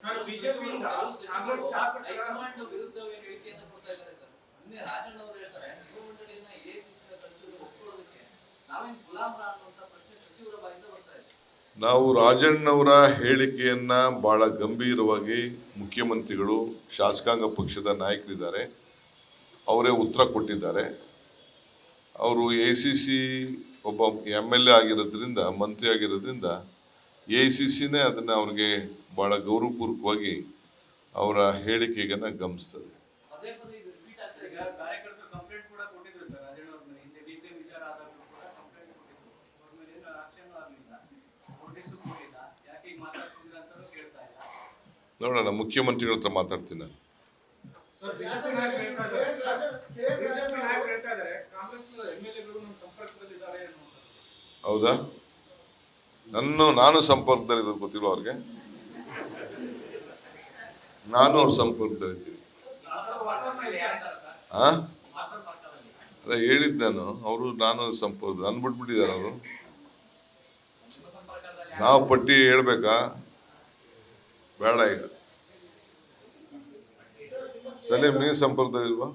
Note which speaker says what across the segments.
Speaker 1: Sir ಬಿಜೆಪಿಯಿಂದ ಕಾಂಗ್ರೆಸ್ ಶಾಸಕರ
Speaker 2: high command ವಿರುದ್ಧವೇ ಹೇಳಿಕೆಯನ್ನು ಕೊಡ್ತಾ ಇದ್ದಾರೆ ಸರ್. ನಿನ್ನೆ ರಾಜಣ್ಣ ಅವರು ಹೇಳ್ತಾರೆ ಯುವ ಮಂಡಳಿಯನ್ನ ಎಐಸಿಸಿಗೆ ಕಳಿಸಿದ್ರು ಒಪ್ಕೊಳ್ಳೋದಕ್ಕೆ ನಾವೇನು ಗುಲಾಮರ ಅನ್ನುವಂತ ಪ್ರಶ್ನೆ ಸಚಿವರ ಬಾಯಿಂದ ಬರ್ತಾ ಇದೆ.
Speaker 3: ನಾವು ರಾಜಣ್ಣವರ ಹೇಳಿಕೆಯನ್ನ ಬಹಳ ಗಂಭೀರವಾಗಿ ಮುಖ್ಯಮಂತ್ರಿಗಳು ಶಾಸಕಾಂಗ ಪಕ್ಷದ ನಾಯಕರಿದ್ದಾರೆ ಅವರೇ ಉತ್ತರ ಕೊಟ್ಟಿದ್ದಾರೆ. ಅವರು ಎಐಸಿಸಿ ಒಬ್ಬ MLA ಆಗಿರೋದ್ರಿಂದ ಮಂತ್ರಿ ಆಗಿರೋದ್ರಿಂದ ಎಐಸಿಸಿನೇ ಅದನ್ನ ಅವ್ರಿಗೆ ಬಹಳ ಗೌರವಪೂರ್ವಕವಾಗಿ ಅವರ ಹೇಳಿಕೆಗನ್ನ ಗಮನಿಸ್ತದೆ.
Speaker 2: ಪದೇ ಪದೇ ಇದು ರಿಪೀಟ್ ಆಗ್ತಾ ಇದೆ. ಕಾರ್ಯಕರ್ತರು ಕಂಪ್ಲೇಂಟ್ ಕೂಡ ಕೊಟ್ಟಿದ್ರು ಸರ್. ರಾಜಣ್ಣ ಅವ್ರ ಮೇಲೆ ಹಿಂದೆ ಡಿಸಿಎಂ ವಿಚಾರ ಆದಾಗಲೂ ಕೂಡ ಕಂಪ್ಲೇಂಟ್ ಕೊಟ್ಟಿದ್ರು. ಅವ್ರ ಮೇಲೆ ಏನು ಆಕ್ಷನ್ ಆಗಲಿಲ್ಲ, ನೋಟಿಸ್ ಕೊಟ್ಟಿಲ್ಲ. ಯಾಕೆ ಈಗ ಮಾತಾಡ್ತಿದ್ದೀರಾ ಅಂತ ಕೇಳ್ತಾ ಇಲ್ಲ.
Speaker 3: ನೋಡೋಣ, ಮುಖ್ಯಮಂತ್ರಿಗಳ ಹತ್ರ ಮಾತಾಡ್ತೀನಿ ನಾನು.
Speaker 1: ಸರ್ ಬಿಜೆಪಿ ನಾಯಕರು ಹೇಳ್ತಾ ಇದ್ದಾರೆ ಕಾಂಗ್ರೆಸ್ MLAಗಳು ನಮ್ಮ ಸಂಪರ್ಕದಲ್ಲಿದ್ದಾರೆ ಅನ್ನುವಂಥದ್ದು.
Speaker 3: ಹೌದಾ? ನಾನು ಸಂಪರ್ಕದಲ್ಲಿ ಇರೋದು ಗೊತ್ತಿಲ್ಲ ಅವ್ರಿಗೆ. ನಾನು ಅವ್ರ ಸಂಪರ್ಕದಲ್ಲಿದ್ದೀನಿ. ಅಲ್ಲ ಹೇಳಿದ್ ನಾನು, ಅವರು ನಾನು ಸಂಪರ್ಕ ಅನ್ಬಿಟ್ಬಿಟ್ಟಿದ್ದಾರೆ ಅವರು. ನಾವು ಪಟ್ಟಿ ಹೇಳ್ಬೇಕಾ ಬೇಡ? ಈಗ ಸಲೀಂ ನೀವು ಸಂಪರ್ಕದಲ್ಲಿಲ್ವಾ?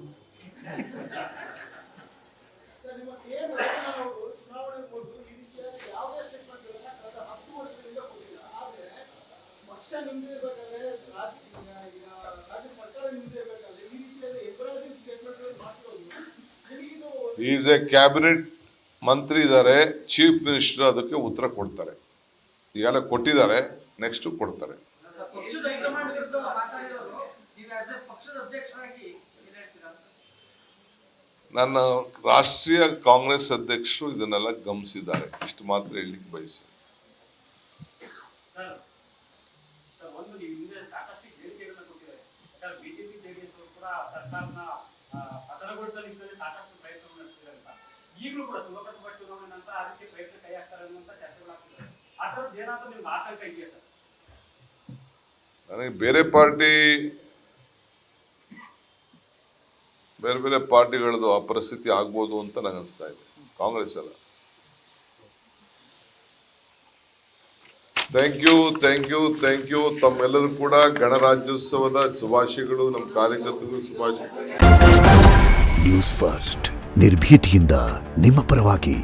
Speaker 3: ಈಸ್ ಎ ಕ್ಯಾಬಿನೆಟ್ ಮಂತ್ರಿ ಇದ್ದಾರೆ, ಚೀಫ್ ಮಿನಿಸ್ಟರ್ ಅದಕ್ಕೆ ಉತ್ತರ ಕೊಡ್ತಾರೆ. ಈಗೆಲ್ಲ ಕೊಟ್ಟಿದ್ದಾರೆ, ನೆಕ್ಸ್ಟ್ ಕೊಡ್ತಾರೆ. ನನ್ನ ರಾಷ್ಟ್ರೀಯ ಕಾಂಗ್ರೆಸ್ ಅಧ್ಯಕ್ಷರು ಇದನ್ನೆಲ್ಲ ಗಮನಿಸಿದ್ದಾರೆ. ಇಷ್ಟು ಮಾತ್ರ ಹೇಳಲಿಕ್ಕೆ ಬಯಸಿ. ನನಗೆ ಬೇರೆ ಪಾರ್ಟಿಗಳದ್ದು ಆ ಪರಿಸ್ಥಿತಿ ಆಗ್ಬೋದು ಅಂತ ನನಗೆ ಅನಿಸ್ತಾ ಇದೆ. ಕಾಂಗ್ರೆಸ್ ಅಲ್ಲ. Thank you. ತಮ್ಮೆಲ್ಲರೂ ಕೂಡ ಗಣರಾಜ್ಯೋತ್ಸವದ ಶುಭಾಶಯಗಳು. ನಮ್ಮ ಕಾರ್ಯಕರ್ತರಿಗೂ ಶುಭಾಶಯಗಳು.
Speaker 4: ನ್ಯೂಸ್ ಫಸ್ಟ್, ನಿರ್ಭೀತಿಯಿಂದ ನಿಮ್ಮ ಪರವಾಗಿ.